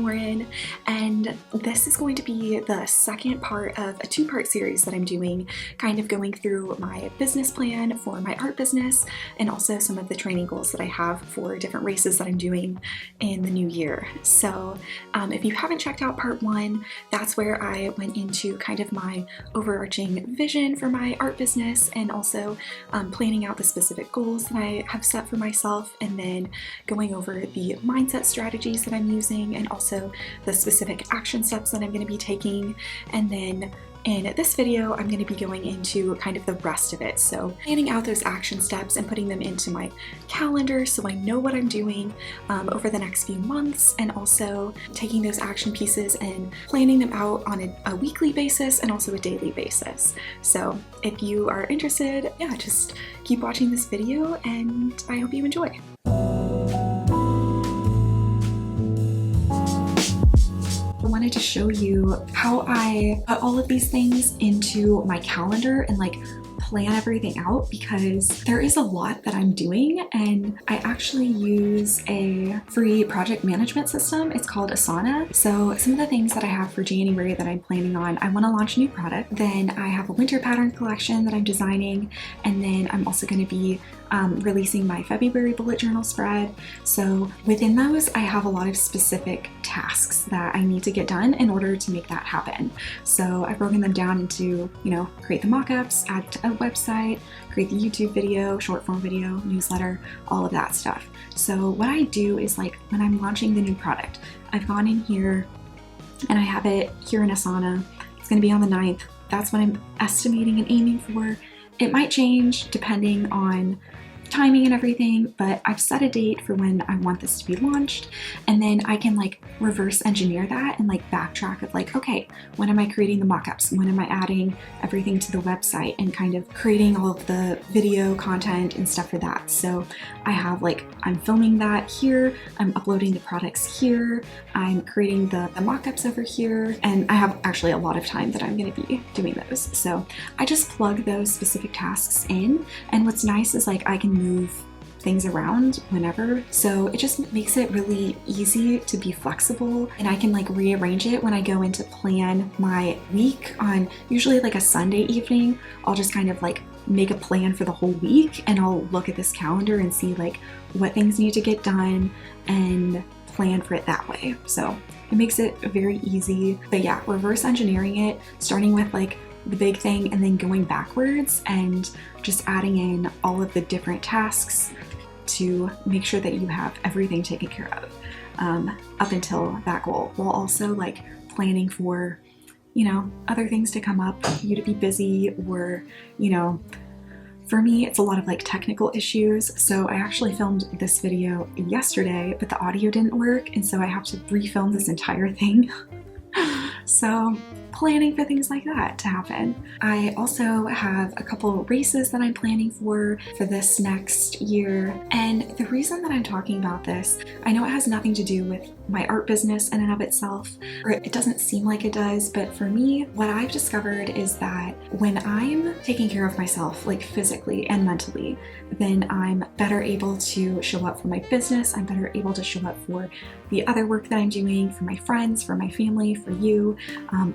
Lauren, and this is going to be the second part of a two-part series that I'm doing, kind of going through my business plan for my art business and also some of the training goals that I have for different races that I'm doing in the new year. So if you haven't checked out part one, that's where I went into kind of my overarching vision for my art business and also planning out the specific goals that I have set for myself, and then going over the mindset strategies that I'm using and also the specific action steps that I'm going to be taking. And then in this video, I'm going to be going into kind of the rest of it. So planning out those action steps and putting them into my calendar so I know what I'm doing over the next few months, and also taking those action pieces and planning them out on a weekly basis and also a daily basis. So if you are interested, yeah, just keep watching this video and I hope you enjoy. I wanted to show you how I put all of these things into my calendar and like plan everything out, because there is a lot that I'm doing, and I actually use a free project management system. It's called Asana. So some of the things that I have for January that I'm planning on, I want to launch a new product. Then I have a winter pattern collection that I'm designing, and then I'm also going to be releasing my February bullet journal spread. So within those, I have a lot of specific tasks that I need to get done in order to make that happen. So I've broken them down into, create the mock-ups, add to a website, create the YouTube video, short form video, newsletter, all of that stuff. So what I do is, like, when I'm launching the new product, I've gone in here and I have it here in Asana. It's going to be on the 9th. That's what I'm estimating and aiming for. It might change depending on timing and everything, but I've set a date for when I want this to be launched, and then I can like reverse engineer that and like backtrack of like, okay, when am I creating the mock-ups? When am I adding everything to the website and kind of creating all of the video content and stuff for that? So I have I'm filming that here, I'm uploading the products here, I'm creating the mock-ups over here, and I have actually a lot of time that I'm going to be doing those. So I just plug those specific tasks in, and what's nice is like I can move things around whenever, so it just makes it really easy to be flexible, and I can like rearrange it when I go in to plan my week on usually like a Sunday evening. I'll just kind of like make a plan for the whole week, and I'll look at this calendar and see like what things need to get done and plan for it that way. So it makes it very easy. But yeah, reverse engineering it, starting with like the big thing and then going backwards and just adding in all of the different tasks to make sure that you have everything taken care of up until that goal, while also like planning for other things to come up, you to be busy, or for me it's a lot of like technical issues. So I actually filmed this video yesterday, but the audio didn't work, and so I have to refilm this entire thing. So planning for things like that to happen. I also have a couple races that I'm planning for this next year, and the reason that I'm talking about this, I know it has nothing to do with my art business in and of itself, or it doesn't seem like it does, but for me, what I've discovered is that when I'm taking care of myself, like physically and mentally, then I'm better able to show up for my business, I'm better able to show up for the other work that I'm doing, for my friends, for my family, for you,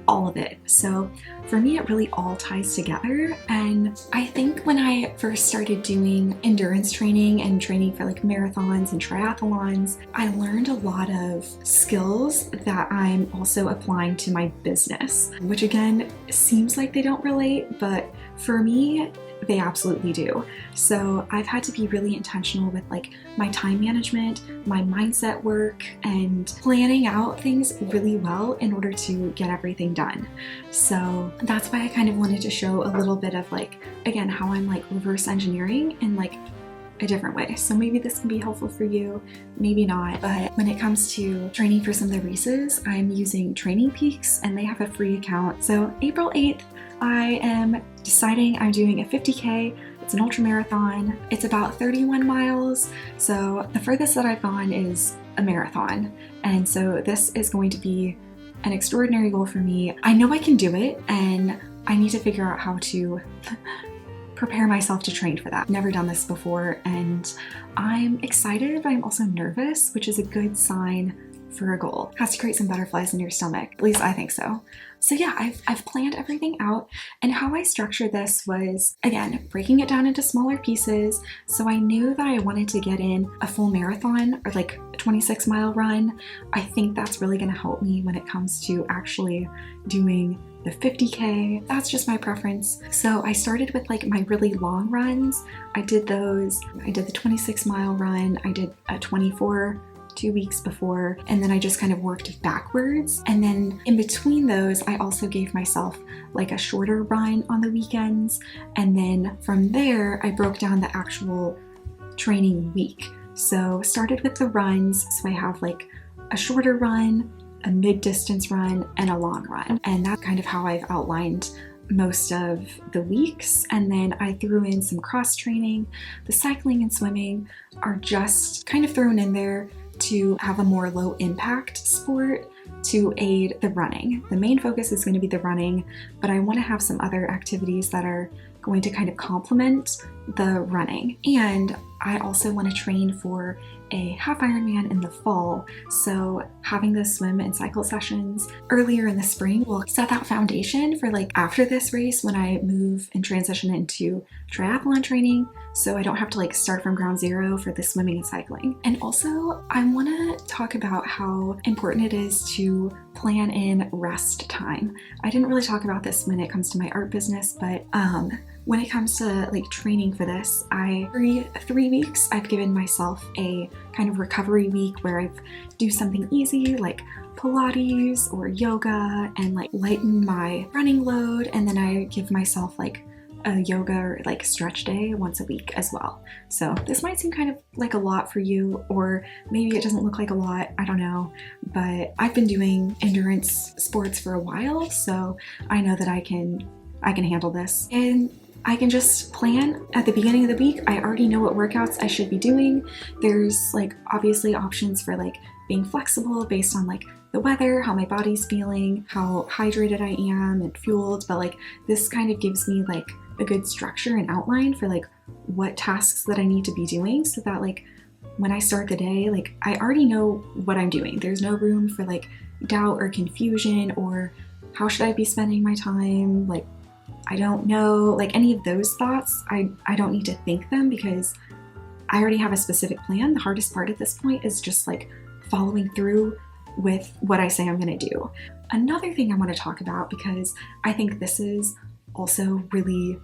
all of it. So for me, it really all ties together. And I think when I first started doing endurance training and training for like marathons and triathlons, I learned a lot of skills that I'm also applying to my business, which again, seems like they don't relate, but for me, they absolutely do. So I've had to be really intentional with like my time management, my mindset work, and planning out things really well in order to get everything done. So that's why I kind of wanted to show a little bit of like, again, how I'm like reverse engineering in like a different way. So maybe this can be helpful for you, maybe not. But when it comes to training for some of the races, I'm using Training Peaks, and they have a free account. So April 8th, I am deciding I'm doing a 50K. It's an ultramarathon. It's about 31 miles. So the furthest that I've gone is a marathon. And so this is going to be an extraordinary goal for me. I know I can do it, and I need to figure out how to prepare myself to train for that. Never done this before, and I'm excited, but I'm also nervous, which is a good sign for a goal. It has to create some butterflies in your stomach. At least I think so. So yeah, I've planned everything out, and how I structured this was, again, breaking it down into smaller pieces. So I knew that I wanted to get in a full marathon, or like a 26-mile run. I think that's really going to help me when it comes to actually doing the 50K. That's just my preference. So I started with like my really long runs. I did those. I did the 26-mile run. I did a 24 2 weeks before, and then I just kind of worked backwards. And then in between those, I also gave myself like a shorter run on the weekends. And then from there, I broke down the actual training week. So started with the runs. So I have like a shorter run, a mid-distance run, and a long run. And that's kind of how I've outlined most of the weeks. And then I threw in some cross training. The cycling and swimming are just kind of thrown in there to have a more low impact sport to aid the running. The main focus is going to be the running, but I want to have some other activities that are going to kind of complement the running. And I also want to train for a half Ironman in the fall. So having those swim and cycle sessions earlier in the spring will set that foundation for like after this race when I move and transition into triathlon training. So I don't have to like start from ground zero for the swimming and cycling. And also I want to talk about how important it is to plan in rest time. I didn't really talk about this when it comes to my art business, but when it comes to like training for this, every 3 weeks I've given myself a kind of recovery week where I do something easy like Pilates or yoga and like lighten my running load, and then I give myself like a yoga or like stretch day once a week as well. So this might seem kind of like a lot for you, or maybe it doesn't look like a lot, I don't know, but I've been doing endurance sports for a while, so I know that I can handle this. And I can just plan at the beginning of the week. I already know what workouts I should be doing. There's like obviously options for like being flexible based on like the weather, how my body's feeling, how hydrated I am and fueled, but like this kind of gives me like a good structure and outline for like what tasks that I need to be doing, so that like when I start the day, like I already know what I'm doing. There's no room for like doubt or confusion or how should I be spending my time, like I don't know, like any of those thoughts. I don't need to think them because I already have a specific plan. The hardest part at this point is just like following through with what I say I'm going to do. Another thing I want to talk about, because I think this is also really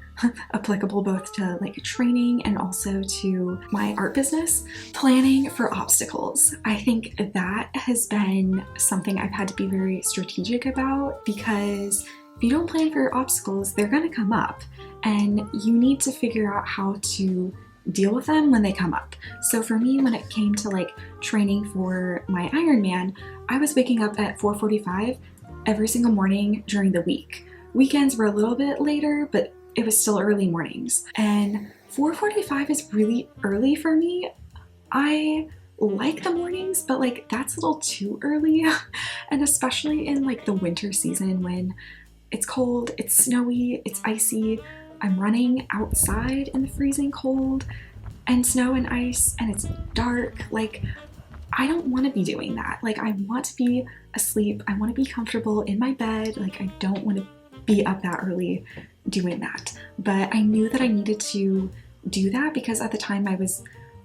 applicable both to like training and also to my art business, planning for obstacles. I think that has been something I've had to be very strategic about, because if you don't plan for your obstacles, they're going to come up and you need to figure out how to deal with them when they come up. So for me, when it came to like training for my Ironman, I was waking up at 4:45 every single morning during the week. Weekends were a little bit later, but it was still early mornings. And 4:45 is really early for me. I like the mornings, but like that's a little too early. And especially in like the winter season when it's cold, it's snowy, it's icy, I'm running outside in the freezing cold and snow and ice, and it's dark. Like, I don't want to be doing that. Like, I want to be asleep. I want to be comfortable in my bed. Like, I don't want to be up that early doing that. But I knew that I needed to do that because at the time I was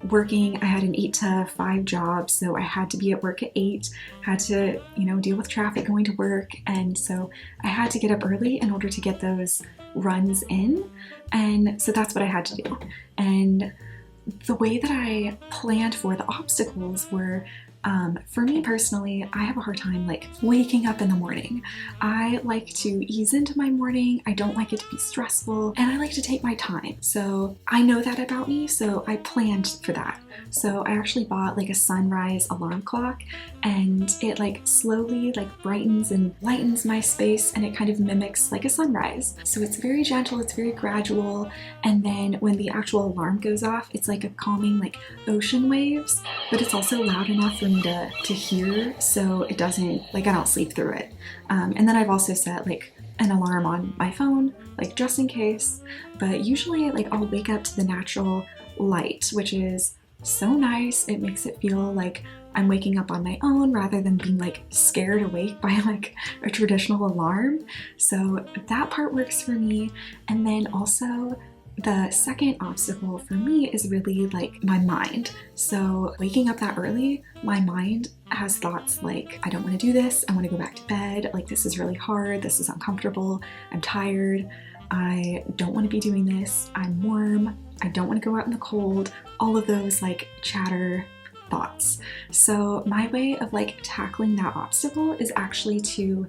working, I had an 8 to 5 job, so I had to be at work at 8, had to, deal with traffic going to work, and so I had to get up early in order to get those runs in, and so that's what I had to do. And the way that I planned for the obstacles were, for me personally, I have a hard time like waking up in the morning. I like to ease into my morning. I don't like it to be stressful, and I like to take my time. So I know that about me, so I planned for that. So I actually bought like a sunrise alarm clock, and it like slowly like brightens and lightens my space, and it kind of mimics like a sunrise. So it's very gentle, it's very gradual, and then when the actual alarm goes off, it's like a calming like ocean waves, but it's also loud enough for me to hear, so it doesn't, like I don't sleep through it. And then I've also set like an alarm on my phone, like just in case, but usually like I'll wake up to the natural light, which is so nice. It makes it feel like I'm waking up on my own rather than being like scared awake by like a traditional alarm. So that part works for me. And then also the second obstacle for me is really like my mind. So waking up that early, my mind has thoughts like, I don't want to do this, I want to go back to bed, like this is really hard, this is uncomfortable, I'm tired, I don't want to be doing this, I'm warm, I don't want to go out in the cold, all of those like chatter thoughts. So my way of like tackling that obstacle is actually to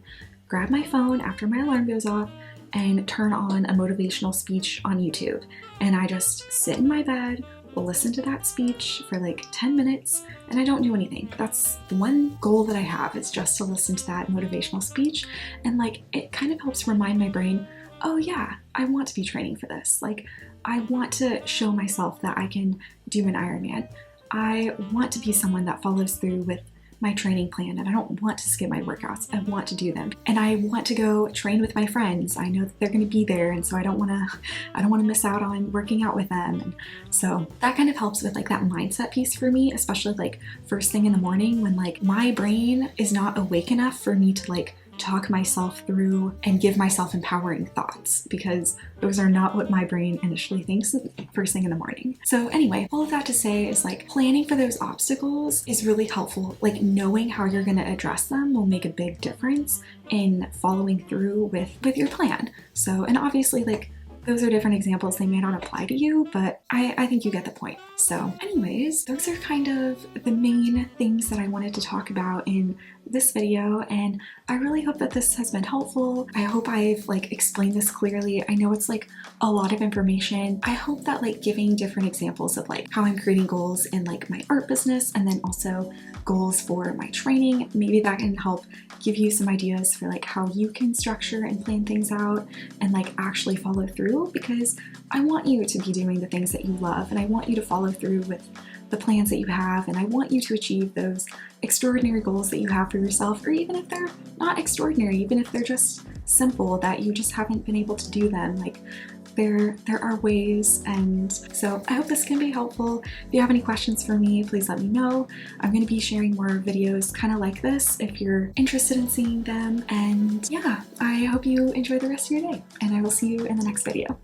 grab my phone after my alarm goes off and turn on a motivational speech on YouTube. And I just sit in my bed, listen to that speech for like 10 minutes, and I don't do anything. That's one goal that I have, is just to listen to that motivational speech. And like, it kind of helps remind my brain, oh yeah, I want to be training for this. Like, I want to show myself that I can do an Ironman. I want to be someone that follows through with my training plan, and I don't want to skip my workouts. I want to do them, and I want to go train with my friends. I know that they're going to be there, and so I don't want to miss out on working out with them. And so that kind of helps with like that mindset piece for me, especially like first thing in the morning when like my brain is not awake enough for me to like talk myself through and give myself empowering thoughts, because those are not what my brain initially thinks first thing in the morning. So anyway, all of that to say is like planning for those obstacles is really helpful. Like knowing how you're going to address them will make a big difference in following through with your plan. So, and obviously like those are different examples, they may not apply to you, but I think you get the point. So anyways, those are kind of the main things that I wanted to talk about in this video, and I really hope that this has been helpful. I hope I've like explained this clearly. I know it's like a lot of information. I hope that like giving different examples of like how I'm creating goals in like my art business and then also goals for my training, maybe that can help give you some ideas for like how you can structure and plan things out and like actually follow through, because I want you to be doing the things that you love, and I want you to follow through with the plans that you have, and I want you to achieve those extraordinary goals that you have for yourself, or even if they're not extraordinary, even if they're just simple that you just haven't been able to do them, like there are ways. And so I hope this can be helpful. If you have any questions for me, please let me know. I'm going to be sharing more videos kind of like this if you're interested in seeing them. And yeah, I hope you enjoy the rest of your day, and I will see you in the next video.